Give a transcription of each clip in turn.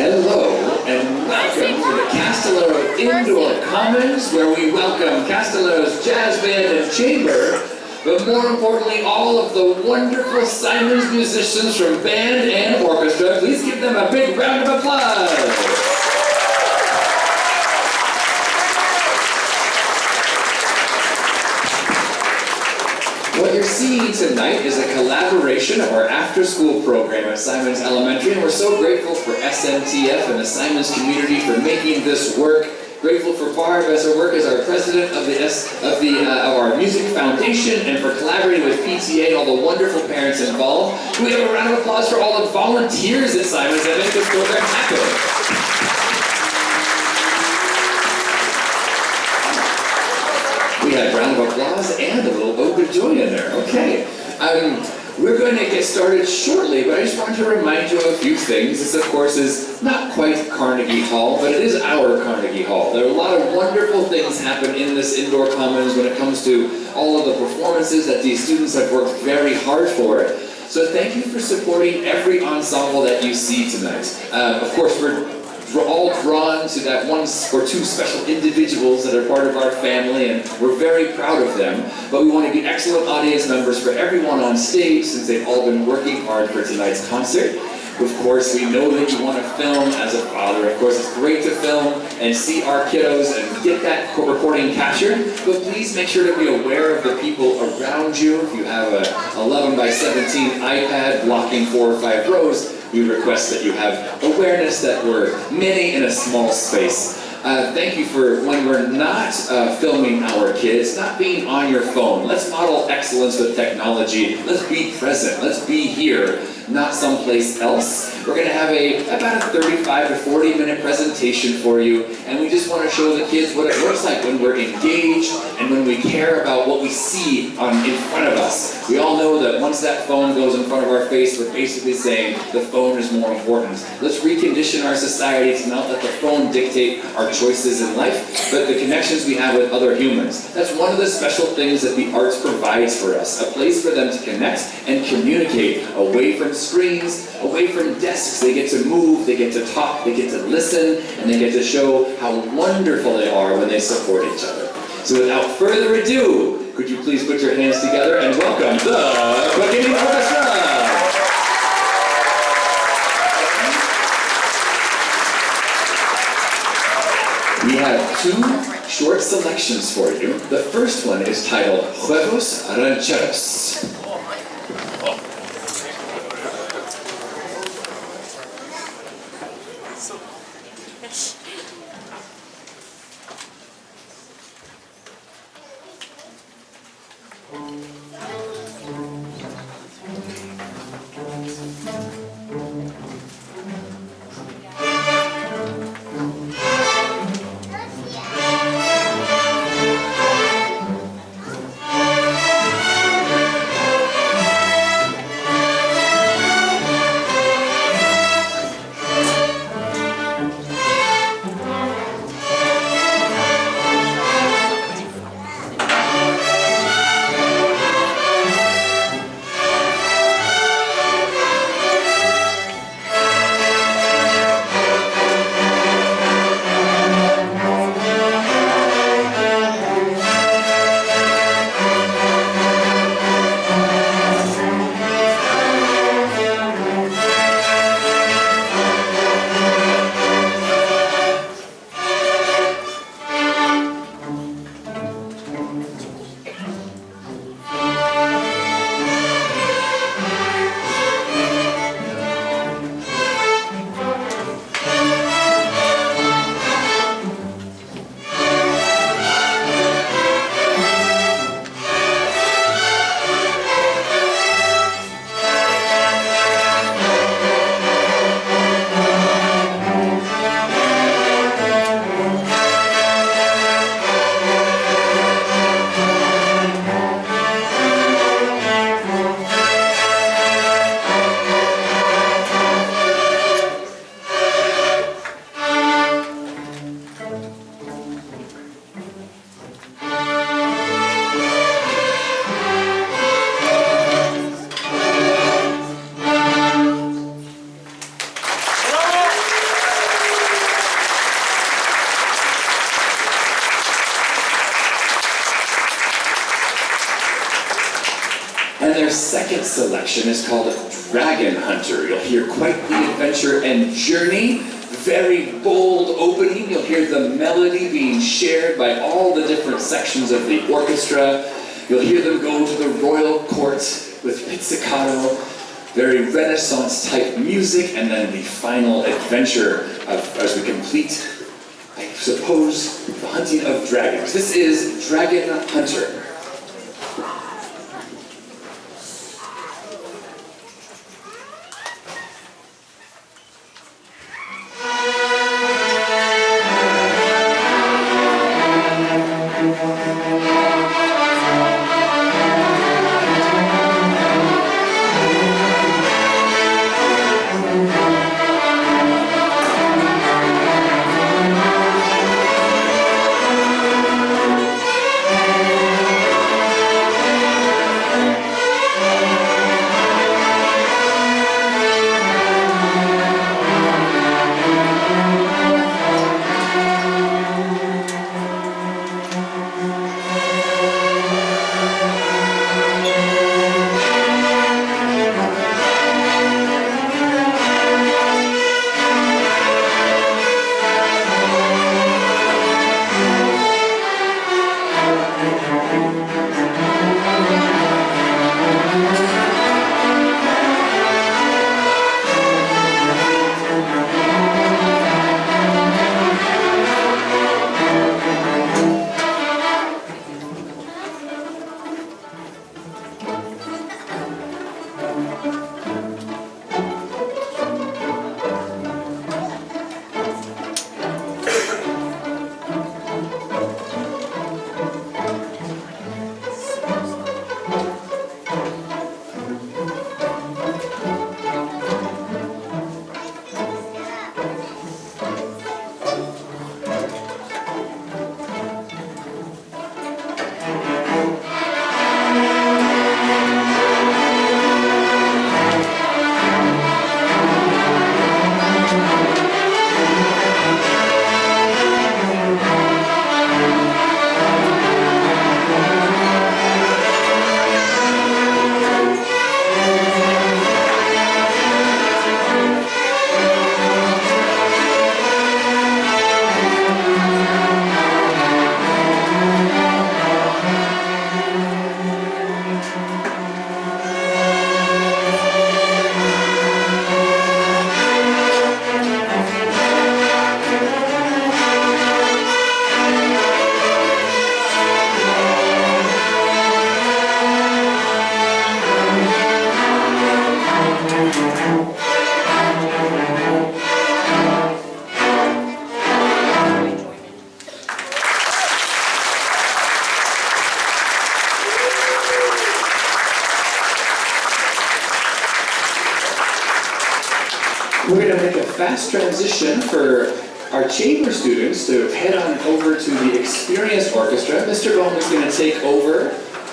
Hello and welcome to the Castellano Indoor Commons, where we welcome Castellano's Jazz Band and Chamber, but more importantly, all of the wonderful Simonds musicians from band and orchestra. Please give them a big round of applause. What you're seeing tonight is a collaboration of our after-school program at Simonds Elementary, and we're so grateful for SNTF and the Simonds community for making this work. Grateful for Barb as her work as our president of our music foundation, and for collaborating with PTA and all the wonderful parents involved. Can we have a round of applause for all the volunteers at Simonds that make this program happen? We had a round of applause and a little ode of joy in there. Okay. We're going to get started shortly, but I just wanted to remind you of a few things. This, of course, is not quite Carnegie Hall, but it is our Carnegie Hall. There are a lot of wonderful things happen in this indoor commons when it comes to all of the performances that these students have worked very hard for. So thank you for supporting every ensemble that you see tonight. Of course, we're all drawn to that one or two special individuals that are part of our family, and we're very proud of them. But we want to be excellent audience members for everyone on stage, since they've all been working hard for tonight's concert. Of course, we know that you want to film as a father. Of course, it's great to film and see our kiddos and get that recording captured, but please make sure to be aware of the people around you. If you have a 11 by 17 iPad blocking 4 or 5 rows, we request that you have awareness that we're many in a small space. Thank you for, when we're not filming our kids, not being on your phone. Let's model excellence with technology. Let's be present. Let's be here, not someplace else. We're going to have about a 35 to 40 minute presentation for you, and we just want to show the kids what it looks like when we're engaged and when we care about what we see in front of us. We all know that once that phone goes in front of our face, we're basically saying the phone is more important. Let's recondition our society to not let the phone dictate our choices in life, but the connections we have with other humans. That's one of the special things that the arts provides for us, a place for them to connect and communicate away from screens, away from desks. They get to move, they get to talk, they get to listen, and they get to show how wonderful they are when they support each other. So without further ado, could you please put your hands together and welcome the Beginning Orchestra! We have 2 short selections for you. The first one is titled Huevos, Rancheros. section is called Dragonhunter. You'll hear quite the adventure and journey. Very bold opening. You'll hear the melody being shared by all the different sections of the orchestra. You'll hear them go to the royal court with pizzicato, very Renaissance type music, and then the final adventure as we complete, I suppose, the hunting of dragons. This is Dragonhunter. We're going to make a fast transition for our chamber students to head on over to the experienced orchestra. Mr. Bowman is going to take over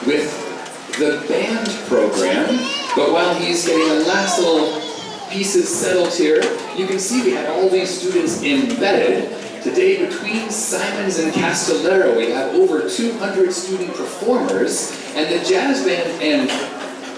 with the band program, but while he's getting the last little pieces settled here, you can see we have all these students embedded. Today, between Simonds and Castellero, we have over 200 student performers, and the jazz band and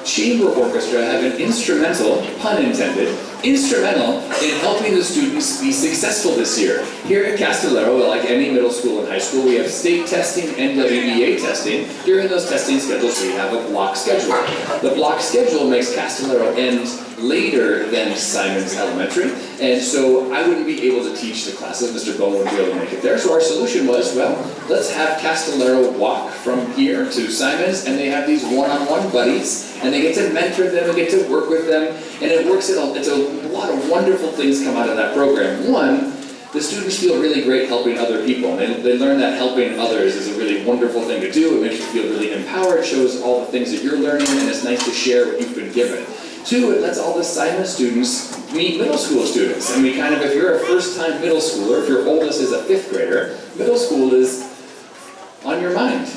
chamber orchestra have been instrumental, pun intended, instrumental in helping the students be successful this year. Here at Castellero, like any middle school and high school, we have state testing, NWEA testing. During those testing schedules, we have a block schedule. The block schedule makes Castellero end later than Simonds Elementary, and so I wouldn't be able to teach the classes. Mr. Bowman would be able to make it there. So our solution was, well, let's have Castellero walk from here to Simonds, and they have these one-on-one buddies, and they get to mentor them and get to work with them, and it works. It's a lot of wonderful things come out of that program. One, the students feel really great helping other people, and they learn that helping others is a really wonderful thing to do. It makes you feel really empowered, shows all the things that you're learning, and it's nice to share what you've been given. Two, it lets all the Simonds students meet middle school students. And we kind of, if you're a first-time middle schooler, if your oldest is a 5th grader, middle school is on your mind.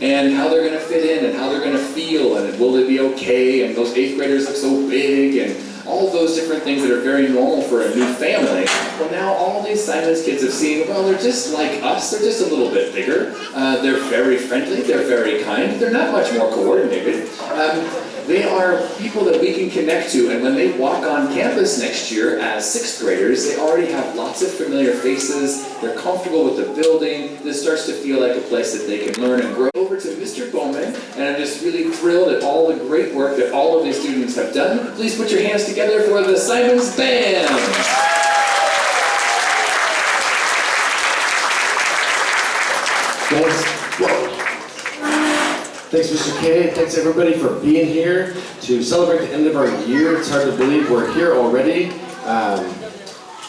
And how they're going to fit in, and how they're going to feel, and will they be okay, and those 8th graders look so big, and all those different things that are very normal for a new family. Well, now all these Simonds kids have seen, well, they're just like us, they're just a little bit bigger. They're very friendly, they're very kind, they're not much more coordinated. They are people that we can connect to, and when they walk on campus next year as 6th graders, they already have lots of familiar faces, they're comfortable with the building, this starts to feel like a place that they can learn and grow. Over to Mr. Bowman, and I'm just really thrilled at all the great work that all of these students have done. Please put your hands together for the Simonds Band! Thanks, Mr. K. Thanks, everybody, for being here to celebrate the end of our year. It's hard to believe we're here already,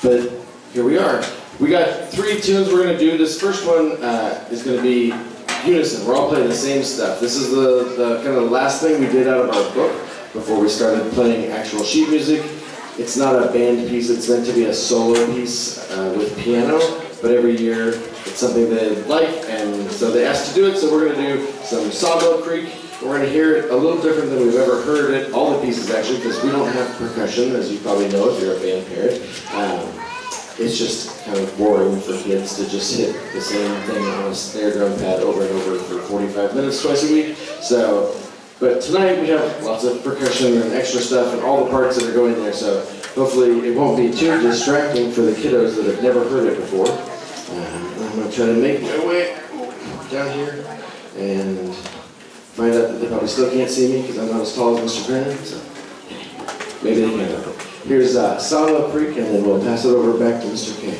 but here we are. We got 3 tunes we're going to do. This first one is going to be unison. We're all playing the same stuff. This is the kind of the last thing we did out of our book before we started playing actual sheet music. It's not a band piece. It's meant to be a solo piece with piano, but every year it's something they like, and so they asked to do it, so we're going to do some Sawmill Creek. We're going to hear it a little different than we've ever heard it, all the pieces actually, because we don't have percussion, as you probably know if you're a band parent. It's just kind of boring for kids to just hit the same thing on a snare drum pad over and over for 45 minutes twice a week. But tonight we have lots of percussion and extra stuff and all the parts that are going there, so hopefully it won't be too distracting for the kiddos that have never heard it before. I'm going to try to make my way down here and find out that they probably still can't see me because I'm not as tall as Mr. Krijnen, so maybe they can. Here's Sawmill Creek, and then we'll pass it over back to Mr. K.